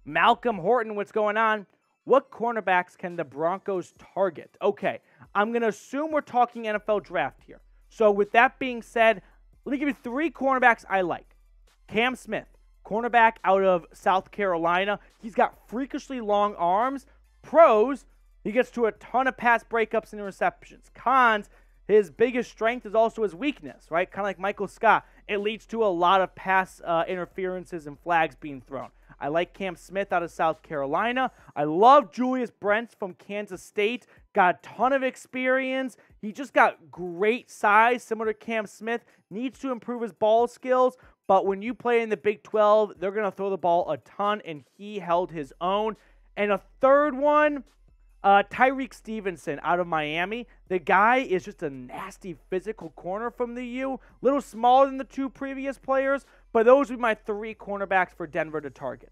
Malcolm Horton, what's going on? What cornerbacks can the Broncos target? Okay, I'm going to assume we're talking NFL draft here. So with that being said, let me give you 3 cornerbacks I like. Cam Smith, cornerback out of South Carolina. He's got freakishly long arms. Pros, he gets to a ton of pass breakups and interceptions. Cons, his biggest strength is also his weakness, right? Kind of like Michael Scott. It leads to a lot of pass interferences and flags being thrown. I like Cam Smith out of South Carolina. I love Julius Brents from Kansas State. Got a ton of experience. He just got great size, similar to Cam Smith. Needs to improve his ball skills. But when you play in the Big 12, they're going to throw the ball a ton, and he held his own. And a third one, Tyreek Stevenson out of Miami. The guy is just a nasty physical corner from the U. Little smaller than the 2 previous players, but those would be my 3 cornerbacks for Denver to target.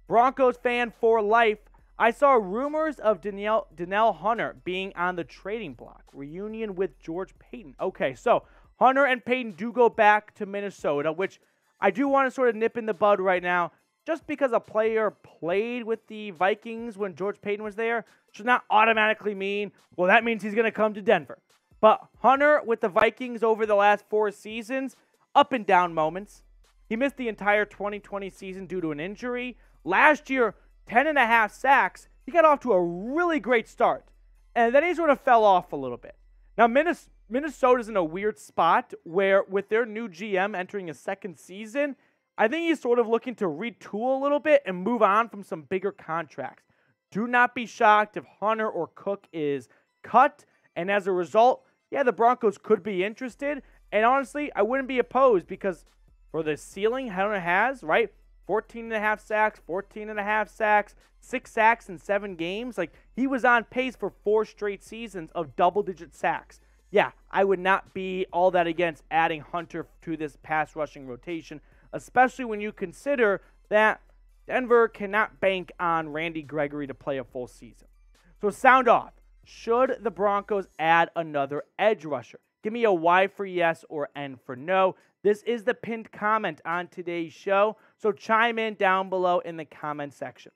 Broncos fan for life. I saw rumors of Danielle Hunter being on the trading block. Reunion with George Paton. Okay, so Hunter and Payton do go back to Minnesota, which I do want to sort of nip in the bud right now. Just because a player played with the Vikings when George Paton was there should not automatically mean, well, that means he's going to come to Denver. But Hunter with the Vikings over the last 4 seasons, up and down moments. He missed the entire 2020 season due to an injury. Last year, 10.5 sacks. He got off to a really great start. And then he sort of fell off a little bit. Now, Minnesota's in a weird spot where with their new GM entering his 2nd season, I think he's sort of looking to retool a little bit and move on from some bigger contracts. Do not be shocked if Hunter or Cook is cut. And as a result, yeah, the Broncos could be interested. And honestly, I wouldn't be opposed because for the ceiling Hunter has, right? 14.5 sacks, 14.5 sacks, 6 sacks in 7 games. Like, he was on pace for 4 straight seasons of double-digit sacks. Yeah, I would not be all that against adding Hunter to this pass rushing rotation, especially when you consider that Denver cannot bank on Randy Gregory to play a full season. So sound off. Should the Broncos add another edge rusher? Give me a Y for yes or N for no. This is the pinned comment on today's show, so chime in down below in the comment section.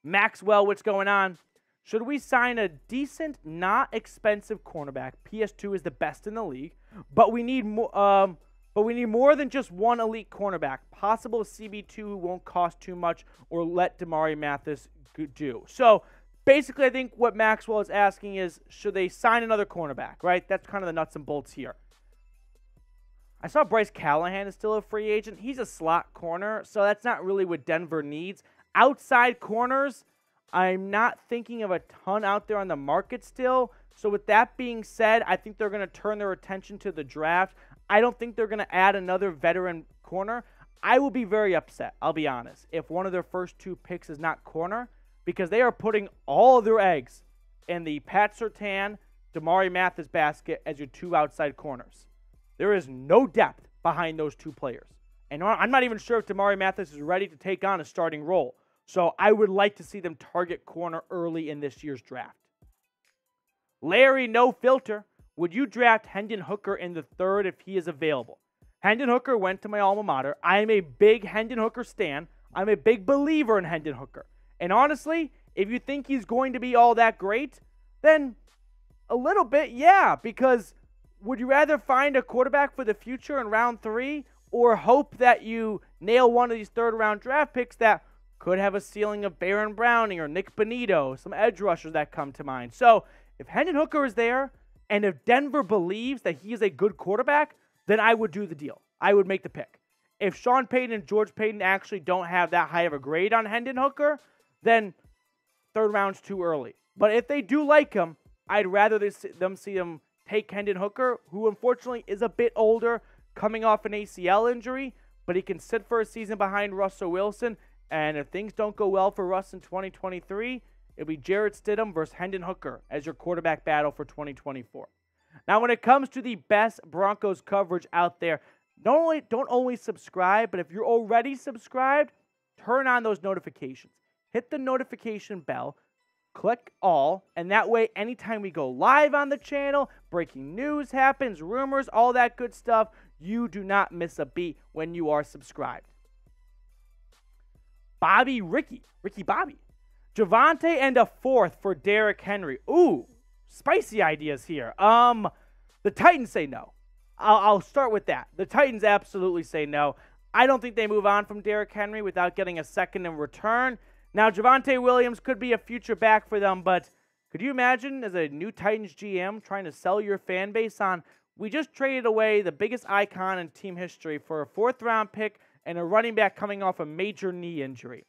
Maxwell, what's going on? Should we sign a decent, not expensive cornerback? PS2 is the best in the league, but we need more. But we need more than just one elite cornerback. Possible CB2 who won't cost too much, or let Damari Mathis do. So basically, I think what Maxwell is asking is, should they sign another cornerback? Right? That's kind of the nuts and bolts here. I saw Bryce Callahan is still a free agent. He's a slot corner, so that's not really what Denver needs. Outside corners, I'm not thinking of a ton out there on the market still. So with that being said, I think they're going to turn their attention to the draft. I don't think they're going to add another veteran corner. I will be very upset, I'll be honest, if one of their first 2 picks is not corner, because they are putting all of their eggs in the Pat Surtain, Damari Mathis basket as your 2 outside corners. There is no depth behind those 2 players. And I'm not even sure if Damari Mathis is ready to take on a starting role. So I would like to see them target corner early in this year's draft. Larry, no filter. Would you draft Hendon Hooker in the 3rd if he is available? Hendon Hooker went to my alma mater. I am a big Hendon Hooker stan. I'm a big believer in Hendon Hooker. And honestly, If you think he's going to be all that great, then a little bit, yeah, because would you rather find a quarterback for the future in round 3 or hope that you nail one of these third-round draft picks that could have a ceiling of Baron Browning or Nick Bonito, some edge rushers that come to mind? So if Hendon Hooker is there and if Denver believes that he is a good quarterback, then I would do the deal. I would make the pick. If Sean Payton and George Payton actually don't have that high of a grade on Hendon Hooker, then third round's too early. But if they do like him, I'd rather them see him take Hendon Hooker, who unfortunately is a bit older, coming off an ACL injury, but he can sit for a season behind Russell Wilson. And if things don't go well for Russ in 2023, it'll be Jarrett Stidham versus Hendon Hooker as your quarterback battle for 2024. Now, when it comes to the best Broncos coverage out there, don't only subscribe, but if you're already subscribed, turn on those notifications. Hit the notification bell, click all, and that way anytime we go live on the channel, breaking news happens, rumors, all that good stuff, you do not miss a beat when you are subscribed. Ricky Bobby. Javonte and a 4th for Derrick Henry. Ooh, spicy ideas here. The Titans say no. I'll start with that. The Titans absolutely say no. I don't think they move on from Derrick Henry without getting a second in return. Now, Javonte Williams could be a future back for them, but could you imagine as a new Titans GM trying to sell your fan base on, we just traded away the biggest icon in team history for a 4th-round pick and a running back coming off a major knee injury?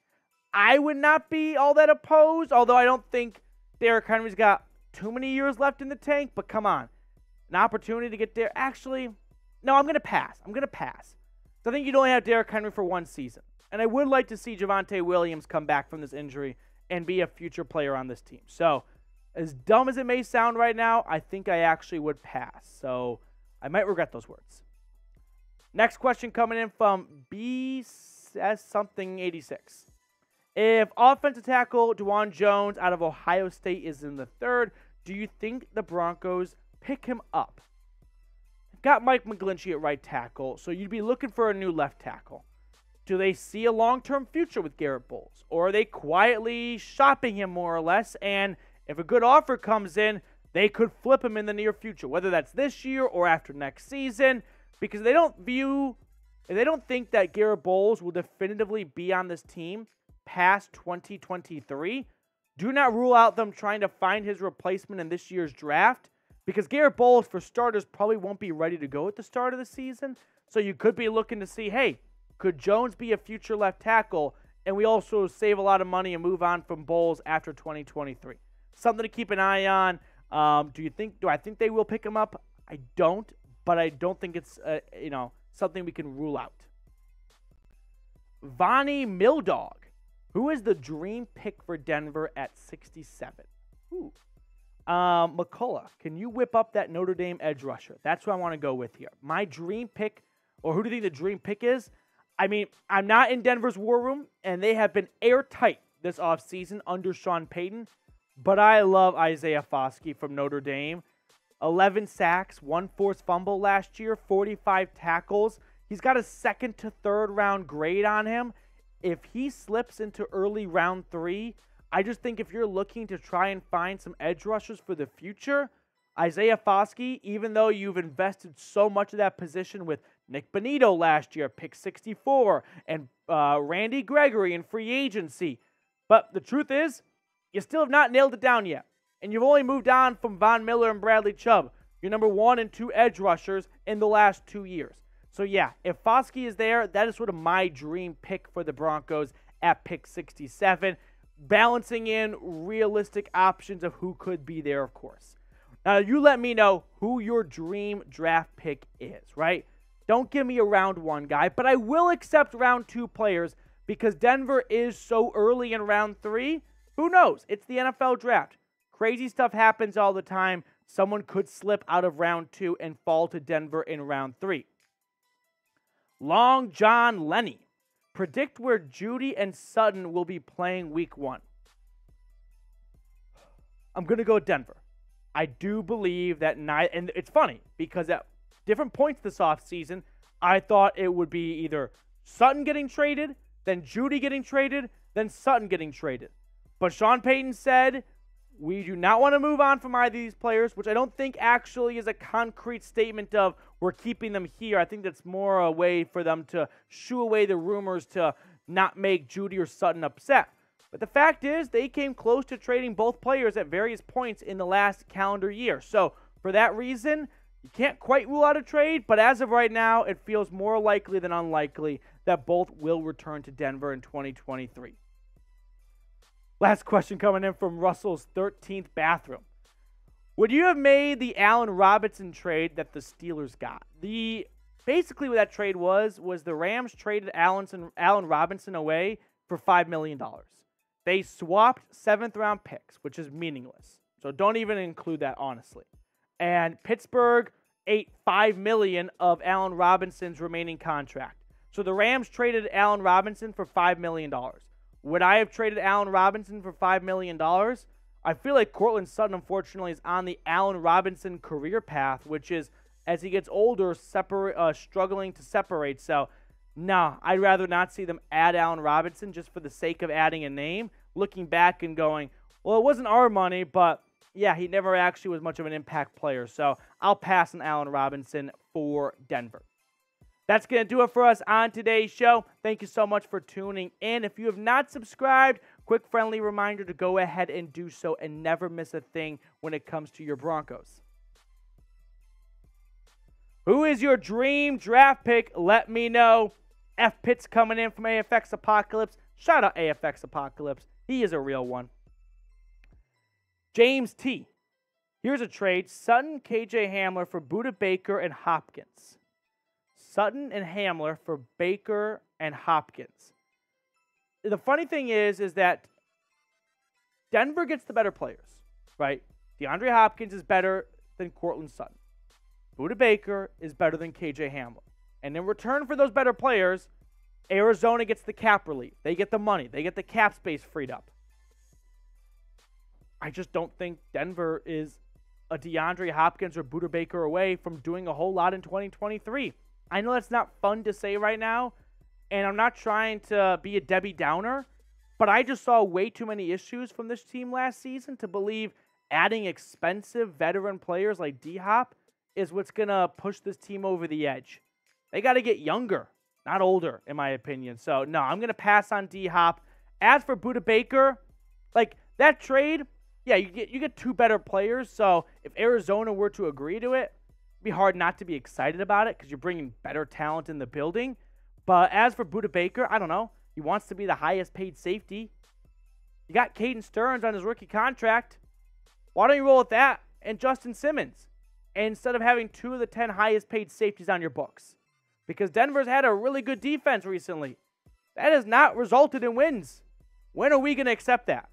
I would not be all that opposed, although I don't think Derrick Henry's got too many years left in the tank, but come on. An opportunity to get there. Actually, no, I'm going to pass. So I think you'd only have Derrick Henry for one season. And I would like to see Javonte Williams come back from this injury and be a future player on this team. So, as dumb as it may sound right now, I think I actually would pass. So, I might regret those words. Next question coming in from BS86. If offensive tackle Dwan Jones out of Ohio State is in the 3rd, do you think the Broncos pick him up? Got Mike McGlinchey at right tackle, so you'd be looking for a new left tackle. Do they see a long-term future with Garrett Bowles? Or are they quietly shopping him more or less, and if a good offer comes in, they could flip him in the near future, whether that's this year or after next season, because they don't think that Garrett Bowles will definitively be on this team past 2023, do not rule out them trying to find his replacement in this year's draft, because Garrett Bowles, for starters, probably won't be ready to go at the start of the season. So you could be looking to see, hey, could Jones be a future left tackle? And we also save a lot of money and move on from Bowles after 2023. Something to keep an eye on. Do I think they will pick him up? I don't, but I don't think it's something we can rule out. Vonnie Mildog. Who is the dream pick for Denver at 67? Ooh. McCullough, can you whip up that Notre Dame edge rusher? That's what I want to go with here. My dream pick, or who do you think the dream pick is? I mean, I'm not in Denver's war room, and they have been airtight this offseason under Sean Payton, but I love Isaiah Foskey from Notre Dame. 11 sacks, 1 forced fumble last year, 45 tackles. He's got a 2nd to 3rd round grade on him. If he slips into early round 3, I just think if you're looking to try and find some edge rushers for the future, Isaiah Foskey, even though you've invested so much of that position with Nick Bonito last year, pick 64, and Randy Gregory in free agency. But the truth is, you still have not nailed it down yet. And you've only moved on from Von Miller and Bradley Chubb, your number 1 and 2 edge rushers in the last 2 years. So yeah, if Foskey is there, that is sort of my dream pick for the Broncos at pick 67. Balancing in realistic options of who could be there, of course. Now, you let me know who your dream draft pick is, right? Don't give me a round 1 guy, but I will accept round 2 players because Denver is so early in round 3. Who knows? It's the NFL draft. Crazy stuff happens all the time. Someone could slip out of round 2 and fall to Denver in round 3. Long John Lenny. Predict where Judy and Sutton will be playing week 1. I'm going to go Denver. I do believe that and it's funny because at different points this offseason, I thought it would be either Sutton getting traded, then Judy getting traded, then Sutton getting traded. But Sean Payton said, we do not want to move on from either of these players, which I don't think actually is a concrete statement of we're keeping them here. I think that's more a way for them to shoo away the rumors to not make Judy or Sutton upset. But the fact is, they came close to trading both players at various points in the last calendar year. So for that reason, you can't quite rule out a trade, but as of right now, it feels more likely than unlikely that both will return to Denver in 2023. Last question coming in from Russell's 13th bathroom. Would you have made the Allen Robinson trade that the Steelers got? Basically what that trade was the Rams traded Allen Robinson away for $5 million. They swapped 7th-round picks, which is meaningless. So don't even include that, honestly. And Pittsburgh ate $5 million of Allen Robinson's remaining contract. So the Rams traded Allen Robinson for $5 million. Would I have traded Allen Robinson for $5 million? I feel like Courtland Sutton, unfortunately, is on the Allen Robinson career path, which is, as he gets older, struggling to separate. So, no, I'd rather not see them add Allen Robinson just for the sake of adding a name, looking back and going, well, it wasn't our money, but, yeah, he never actually was much of an impact player. So I'll pass on Allen Robinson for Denver. That's going to do it for us on today's show. Thank you so much for tuning in. If you have not subscribed, quick friendly reminder to go ahead and do so and never miss a thing when it comes to your Broncos. Who is your dream draft pick? Let me know. F. Pitt's coming in from AFX Apocalypse. Shout out AFX Apocalypse. He is a real one. James T. Here's a trade. Sutton, KJ Hamler for Budda Baker and Hopkins. Sutton and Hamler for Baker and Hopkins. The funny thing is that Denver gets the better players, right? DeAndre Hopkins is better than Courtland Sutton. Budda Baker is better than KJ Hamler. And in return for those better players, Arizona gets the cap relief. They get the money. They get the cap space freed up. I just don't think Denver is a DeAndre Hopkins or Budda Baker away from doing a whole lot in 2023. I know that's not fun to say right now, and I'm not trying to be a Debbie Downer, but I just saw way too many issues from this team last season to believe adding expensive veteran players like D-Hop is what's going to push this team over the edge. They got to get younger, not older, in my opinion. So, no, I'm going to pass on D-Hop. As for Budda Baker, like, that trade, yeah, you get two better players, so if Arizona were to agree to it, be hard not to be excited about it because you're bringing better talent in the building. But as for Budda Baker, I don't know. He wants to be the highest paid safety. You got Caden Stearns on his rookie contract. Why don't you roll with that and Justin Simmons instead of having 2 of the 10 highest paid safeties on your books? Because Denver's had a really good defense recently. That has not resulted in wins. When are we going to accept that?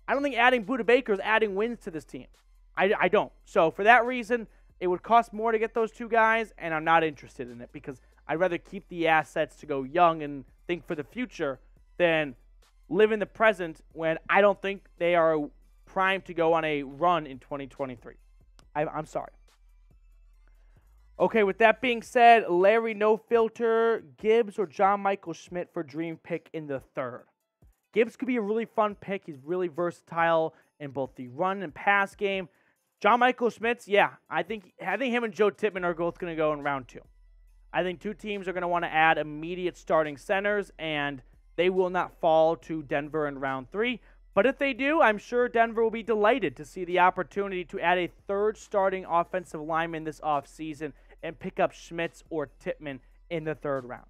I don't think adding Budda Baker is adding wins to this team. I don't. So for that reason, it would cost more to get those two guys, and I'm not interested in it because I'd rather keep the assets to go young and think for the future than live in the present when I don't think they are primed to go on a run in 2023. I'm sorry. Okay, with that being said, Larry No Filter, Gibbs or John Michael Schmidt for dream pick in the 3rd. Gibbs could be a really fun pick. He's really versatile in both the run and pass game. John Michael Schmitz, yeah, I think him and Joe Tippmann are both going to go in round 2. I think two teams are going to want to add immediate starting centers, and they will not fall to Denver in round 3. But if they do, I'm sure Denver will be delighted to see the opportunity to add a 3rd starting offensive lineman this offseason and pick up Schmitz or Tippmann in the 3rd round.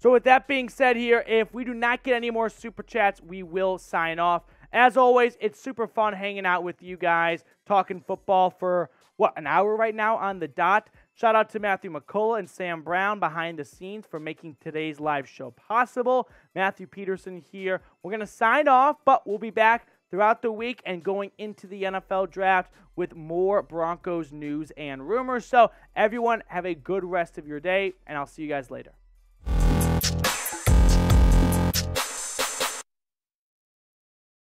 So with that being said here, if we do not get any more Super Chats, we will sign off. As always, it's super fun hanging out with you guys, talking football for, an hour right now on the dot. Shout out to Matthew McCullough and Sam Brown behind the scenes for making today's live show possible. Matthew Peterson here. We're going to sign off, but we'll be back throughout the week and going into the NFL draft with more Broncos news and rumors. So everyone, have a good rest of your day, and I'll see you guys later.